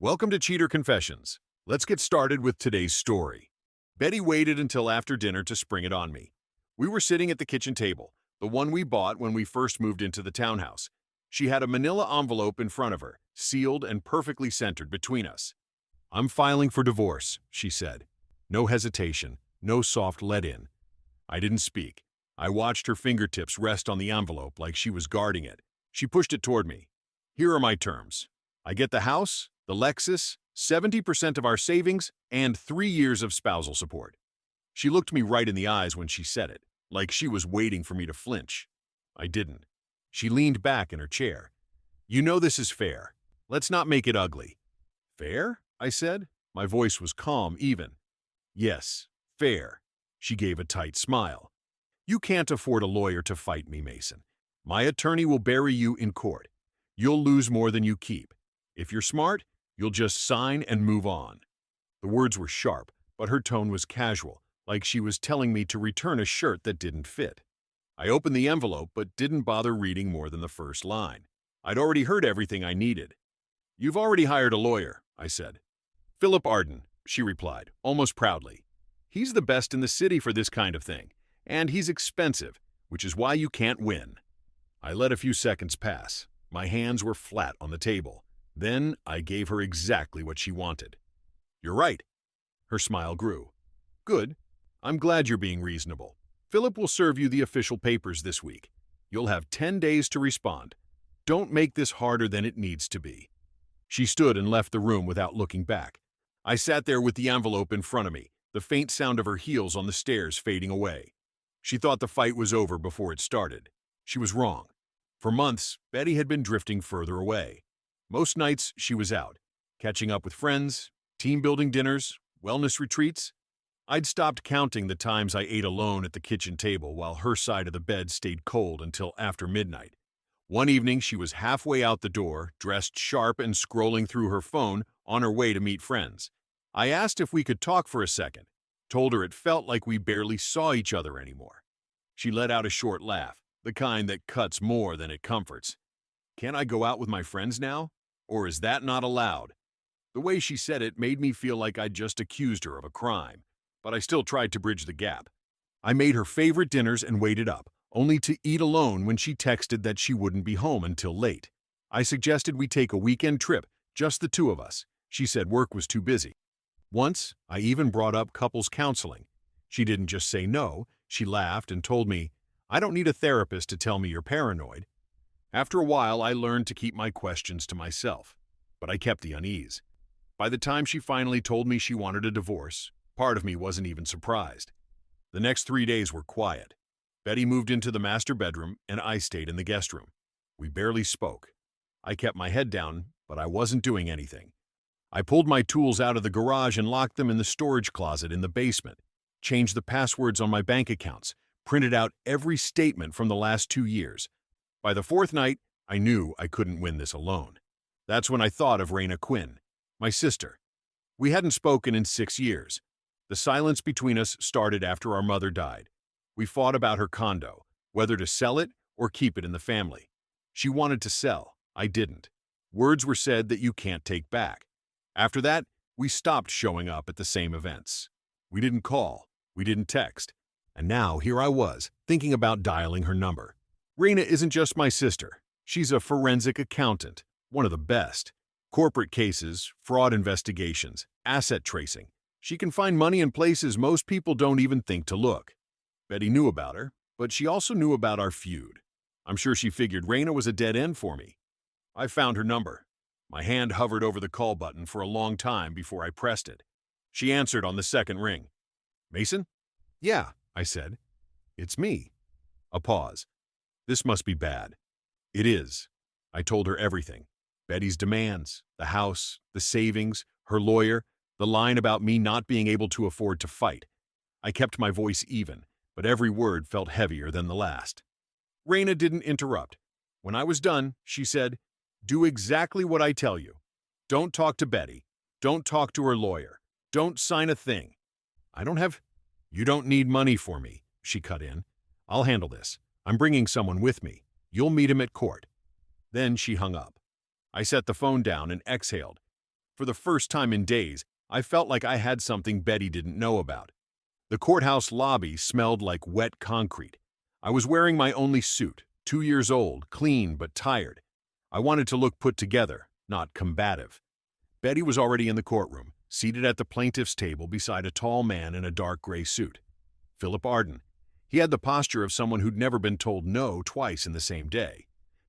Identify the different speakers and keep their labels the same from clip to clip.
Speaker 1: Welcome to Cheater Confessions. Let's get started with today's story. Betty waited until after dinner to spring it on me. We were sitting at the kitchen table, the one we bought when we first moved into the townhouse. She had a manila envelope in front of her, sealed and perfectly centered between us. "I'm filing for divorce," she said. No hesitation, no soft let-in. I didn't speak. I watched her fingertips rest on the envelope like she was guarding it. She pushed it toward me. "Here are my terms. I get the house, the Lexus, 70% of our savings, and 3 years of spousal support." She looked me right in the eyes when she said it, like she was waiting for me to flinch. I didn't. She leaned back in her chair. "You know this is fair. Let's not make it ugly." "Fair?" I said. My voice was calm, even. "Yes, fair." She gave a tight smile. "You can't afford a lawyer to fight me, Mason. My attorney will bury you in court. You'll lose more than you keep. If you're smart, you'll just sign and move on." The words were sharp, but her tone was casual, like she was telling me to return a shirt that didn't fit. I opened the envelope but didn't bother reading more than the first line. I'd already heard everything I needed. "You've already hired a lawyer," I said. "Philip Arden," she replied, almost proudly. "He's the best in the city for this kind of thing, and he's expensive, which is why you can't win." I let a few seconds pass. My hands were flat on the table. Then I gave her exactly what she wanted. "You're right." Her smile grew. "Good. I'm glad you're being reasonable. Philip will serve you the official papers this week. You'll have 10 days to respond. Don't make this harder than it needs to be." She stood and left the room without looking back. I sat there with the envelope in front of me, the faint sound of her heels on the stairs fading away. She thought the fight was over before it started. She was wrong. For months, Betty had been drifting further away. Most nights, she was out, catching up with friends, team-building dinners, wellness retreats. I'd stopped counting the times I ate alone at the kitchen table while her side of the bed stayed cold until after midnight. One evening, she was halfway out the door, dressed sharp and scrolling through her phone on her way to meet friends. I asked if we could talk for a second, told her it felt like we barely saw each other anymore. She let out a short laugh, the kind that cuts more than it comforts. "Can I go out with my friends now? Or is that not allowed?" The way she said it made me feel like I'd just accused her of a crime, but I still tried to bridge the gap. I made her favorite dinners and waited up, only to eat alone when she texted that she wouldn't be home until late. I suggested we take a weekend trip, just the two of us. She said work was too busy. Once, I even brought up couples counseling. She didn't just say no, she laughed and told me, "I don't need a therapist to tell me you're paranoid." After a while, I learned to keep my questions to myself, but I kept the unease. By the time she finally told me she wanted a divorce, part of me wasn't even surprised. The next 3 days were quiet. Betty moved into the master bedroom, and I stayed in the guest room. We barely spoke. I kept my head down, but I wasn't doing anything. I pulled my tools out of the garage and locked them in the storage closet in the basement, changed the passwords on my bank accounts, printed out every statement from the last 2 years. By the fourth night, I knew I couldn't win this alone. That's when I thought of Raina Quinn, my sister. We hadn't spoken in 6 years. The silence between us started after our mother died. We fought about her condo, whether to sell it or keep it in the family. She wanted to sell. I didn't. Words were said that you can't take back. After that, we stopped showing up at the same events. We didn't call. We didn't text. And now here I was, thinking about dialing her number. Raina isn't just my sister. She's a forensic accountant, one of the best. Corporate cases, fraud investigations, asset tracing. She can find money in places most people don't even think to look. Betty knew about her, but she also knew about our feud. I'm sure she figured Raina was a dead end for me. I found her number. My hand hovered over the call button for a long time before I pressed it. She answered on the second ring. "Mason?" "Yeah," I said. "It's me." A pause. This must be bad. It is. I told her everything. Betty's demands, the house, the savings, her lawyer, the line about me not being able to afford to fight. I kept my voice even, but every word felt heavier than the last. Raina didn't interrupt. When I was done, she said, "Do exactly what I tell you. Don't talk to Betty. Don't talk to her lawyer. Don't sign a thing." "I don't have—" "You don't need money for me," she cut in. "I'll handle this. I'm bringing someone with me. You'll meet him at court." Then she hung up. I set the phone down and exhaled. For the first time in days, I felt like I had something Betty didn't know about. The courthouse lobby smelled like wet concrete. I was wearing my only suit, 2 years old, clean but tired. I wanted to look put together, not combative. Betty was already in the courtroom, seated at the plaintiff's table beside a tall man in a dark gray suit. Philip Arden. He had the posture of someone who'd never been told no twice in the same day.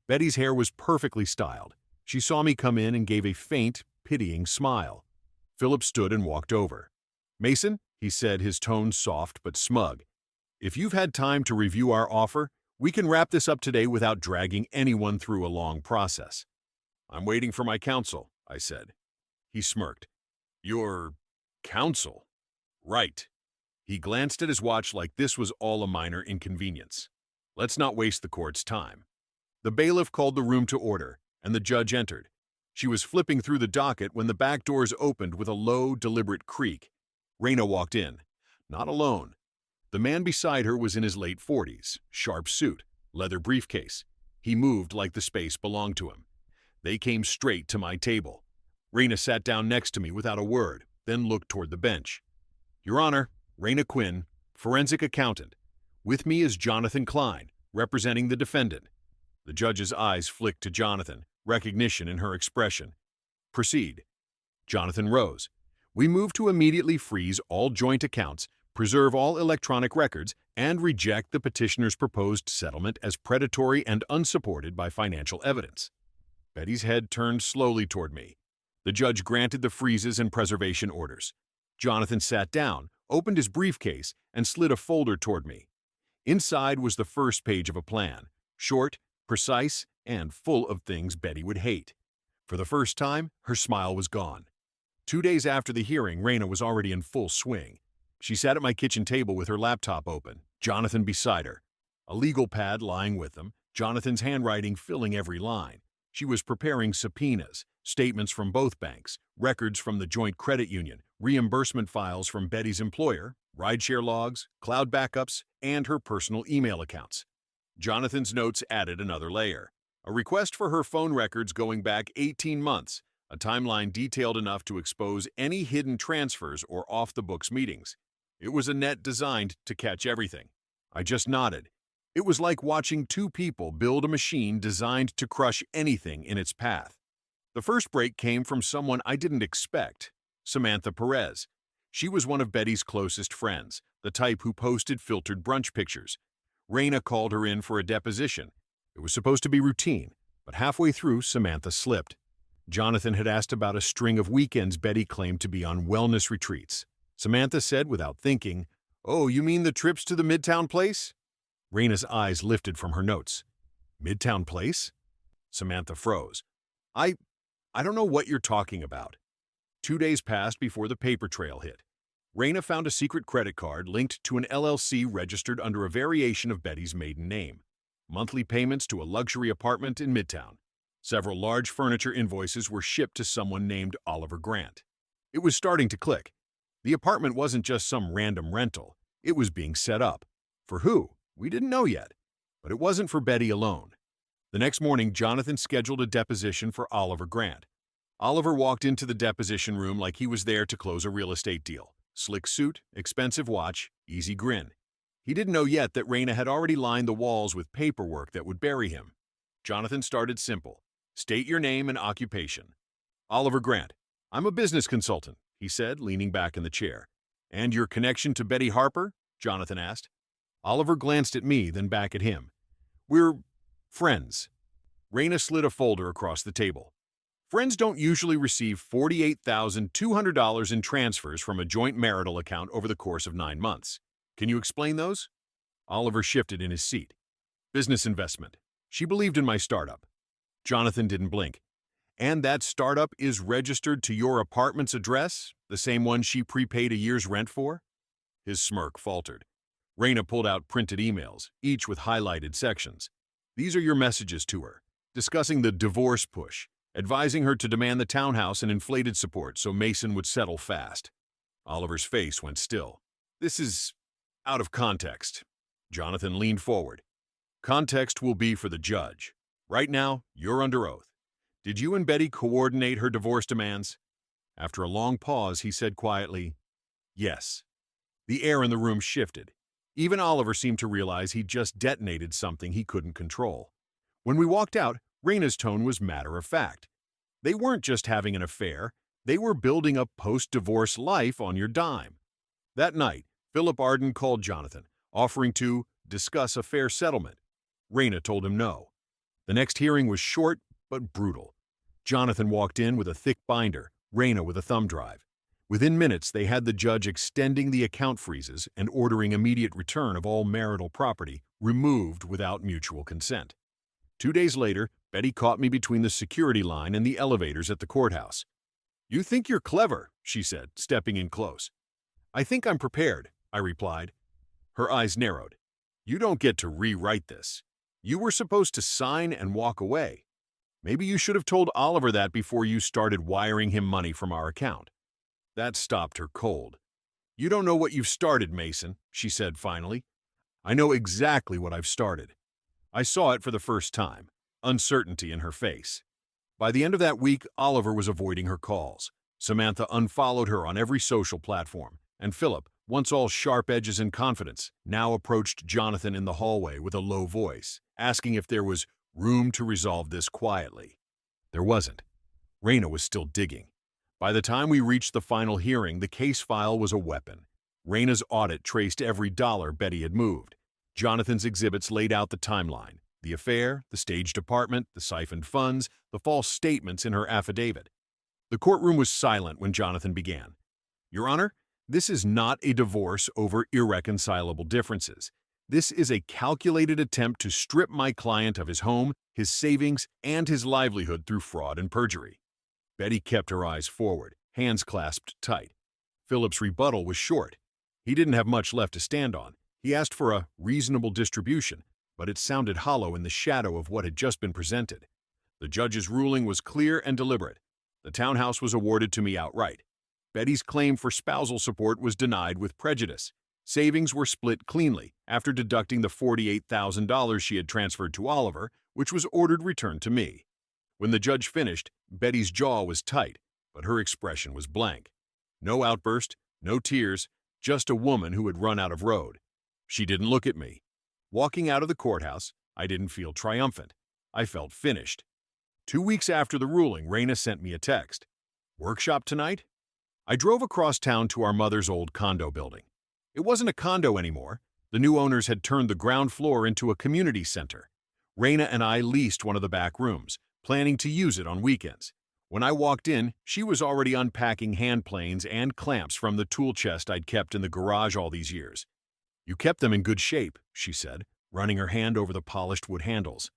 Speaker 1: Betty's hair was perfectly styled. She saw me come in and gave a faint, pitying smile. Philip stood and walked over. "Mason," he said, his tone soft but smug, "if you've had time to review our offer, we can wrap this up today without dragging anyone through a long process." "I'm waiting for my counsel," I said. He smirked. "Your counsel?" "Right." He glanced at his watch like this was all a minor inconvenience. "Let's not waste the court's time." The bailiff called the room to order, and the judge entered. She was flipping through the docket when the back doors opened with a low, deliberate creak. Raina walked in. Not alone. The man beside her was in his late 40s, sharp suit, leather briefcase. He moved like the space belonged to him. They came straight to my table. Raina sat down next to me without a word, then looked toward the bench. "Your Honor, Raina Quinn, forensic accountant. With me is Jonathan Klein, representing the defendant." The judge's eyes flicked to Jonathan, recognition in her expression. "Proceed." Jonathan rose. "We move to immediately freeze all joint accounts, preserve all electronic records, and reject the petitioner's proposed settlement as predatory and unsupported by financial evidence." Betty's head turned slowly toward me. The judge granted the freezes and preservation orders. Jonathan sat down, opened his briefcase, and slid a folder toward me. Inside was the first page of a plan, short, precise, and full of things Betty would hate. For the first time, her smile was gone. 2 days after the hearing, Raina was already in full swing. She sat at my kitchen table with her laptop open, Jonathan beside her. A legal pad lying with them, Jonathan's handwriting filling every line. She was preparing subpoenas, statements from both banks, records from the joint credit union, reimbursement files from Betty's employer, rideshare logs, cloud backups, and her personal email accounts. Jonathan's notes added another layer. A request for her phone records going back 18 months, a timeline detailed enough to expose any hidden transfers or off-the-books meetings. It was a net designed to catch everything. I just nodded. It was like watching two people build a machine designed to crush anything in its path. The first break came from someone I didn't expect, Samantha Perez. She was one of Betty's closest friends, the type who posted filtered brunch pictures. Raina called her in for a deposition. It was supposed to be routine, but halfway through, Samantha slipped. Jonathan had asked about a string of weekends Betty claimed to be on wellness retreats. Samantha said without thinking, "Oh, you mean the trips to the Midtown place?" Raina's eyes lifted from her notes. "Midtown place?" Samantha froze. I don't know what you're talking about." 2 days passed before the paper trail hit. Raina found a secret credit card linked to an LLC registered under a variation of Betty's maiden name. Monthly payments to a luxury apartment in Midtown. Several large furniture invoices were shipped to someone named Oliver Grant. It was starting to click. The apartment wasn't just some random rental. It was being set up. For who? We didn't know yet. But it wasn't for Betty alone. The next morning, Jonathan scheduled a deposition for Oliver Grant. Oliver walked into the deposition room like he was there to close a real estate deal. Slick suit, expensive watch, easy grin. He didn't know yet that Raina had already lined the walls with paperwork that would bury him. Jonathan started simple. "State your name and occupation." "Oliver Grant. I'm a business consultant," he said, leaning back in the chair. "And your connection to Betty Harper?" Jonathan asked. Oliver glanced at me, then back at him. "We're friends." Raina slid a folder across the table. "Friends don't usually receive $48,200 in transfers from a joint marital account over the course of 9 months. Can you explain those?" Oliver shifted in his seat. "Business investment. She believed in my startup." Jonathan didn't blink. "And that startup is registered to your apartment's address, the same one she prepaid a year's rent for?" His smirk faltered. Raina pulled out printed emails, each with highlighted sections. "These are your messages to her, discussing the divorce push, advising her to demand the townhouse and inflated support so Mason would settle fast." Oliver's face went still. "This is out of context." Jonathan leaned forward. "Context will be for the judge. Right now, you're under oath. Did you and Betty coordinate her divorce demands?" After a long pause, he said quietly, "Yes." The air in the room shifted. Even Oliver seemed to realize he'd just detonated something he couldn't control. When we walked out, Raina's tone was matter of fact. They weren't just having an affair, they were building a post-divorce life on your dime. That night, Philip Arden called Jonathan, offering to discuss a fair settlement. Raina told him no. The next hearing was short but brutal. Jonathan walked in with a thick binder, Raina with a thumb drive. Within minutes, they had the judge extending the account freezes and ordering immediate return of all marital property removed without mutual consent. 2 days later, Betty caught me between the security line and the elevators at the courthouse. "You think you're clever," she said, stepping in close. "I think I'm prepared," I replied. Her eyes narrowed. "You don't get to rewrite this. You were supposed to sign and walk away. Maybe you should have told Oliver that before you started wiring him money from our account." That stopped her cold. "You don't know what you've started, Mason," she said finally. "I know exactly what I've started." I saw it for the first time, uncertainty in her face. By the end of that week, Oliver was avoiding her calls. Samantha unfollowed her on every social platform, and Philip, once all sharp edges and confidence, now approached Jonathan in the hallway with a low voice, asking if there was room to resolve this quietly. There wasn't. Raina was still digging. By the time we reached the final hearing, the case file was a weapon. Raina's audit traced every dollar Betty had moved. Jonathan's exhibits laid out the timeline, the affair, the staged apartment, the siphoned funds, the false statements in her affidavit. The courtroom was silent when Jonathan began. "Your Honor, this is not a divorce over irreconcilable differences. This is a calculated attempt to strip my client of his home, his savings, and his livelihood through fraud and perjury." Betty kept her eyes forward, hands clasped tight. Philip's rebuttal was short. He didn't have much left to stand on. He asked for a reasonable distribution, but it sounded hollow in the shadow of what had just been presented. The judge's ruling was clear and deliberate. The townhouse was awarded to me outright. Betty's claim for spousal support was denied with prejudice. Savings were split cleanly after deducting the $48,000 she had transferred to Oliver, which was ordered returned to me. When the judge finished, Betty's jaw was tight, but her expression was blank. No outburst, no tears, just a woman who had run out of road. She didn't look at me. Walking out of the courthouse, I didn't feel triumphant. I felt finished. 2 weeks after the ruling, Raina sent me a text. "Workshop tonight?" I drove across town to our mother's old condo building. It wasn't a condo anymore. The new owners had turned the ground floor into a community center. Raina and I leased one of the back rooms, planning to use it on weekends. When I walked in, she was already unpacking hand planes and clamps from the tool chest I'd kept in the garage all these years. "You kept them in good shape," she said, running her hand over the polished wood handles.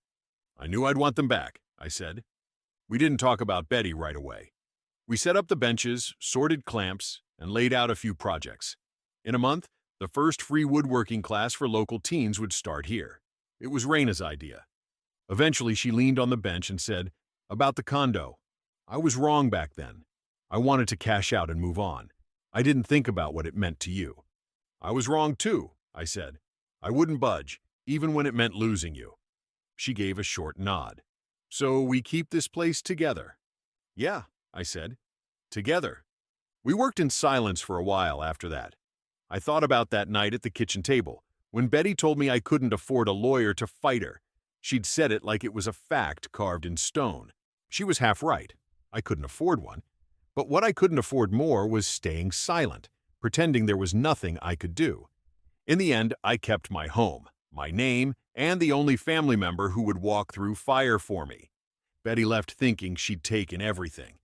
Speaker 1: "I knew I'd want them back," I said. We didn't talk about Betty right away. We set up the benches, sorted clamps, and laid out a few projects. In a month, the first free woodworking class for local teens would start here. It was Raina's idea. Eventually, she leaned on the bench and said, "About the condo. I was wrong back then. I wanted to cash out and move on. I didn't think about what it meant to you." "I was wrong too," I said. "I wouldn't budge, even when it meant losing you." She gave a short nod. "So we keep this place together?" "Yeah," I said. "Together." We worked in silence for a while after that. I thought about that night at the kitchen table, when Betty told me I couldn't afford a lawyer to fight her. She'd said it like it was a fact carved in stone. She was half right. I couldn't afford one. But what I couldn't afford more was staying silent, pretending there was nothing I could do. In the end, I kept my home, my name, and the only family member who would walk through fire for me. Betty left thinking she'd taken everything.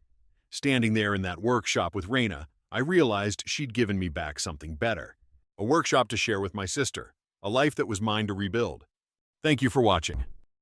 Speaker 1: Standing there in that workshop with Raina, I realized she'd given me back something better. A workshop to share with my sister, a life that was mine to rebuild. Thank you for watching.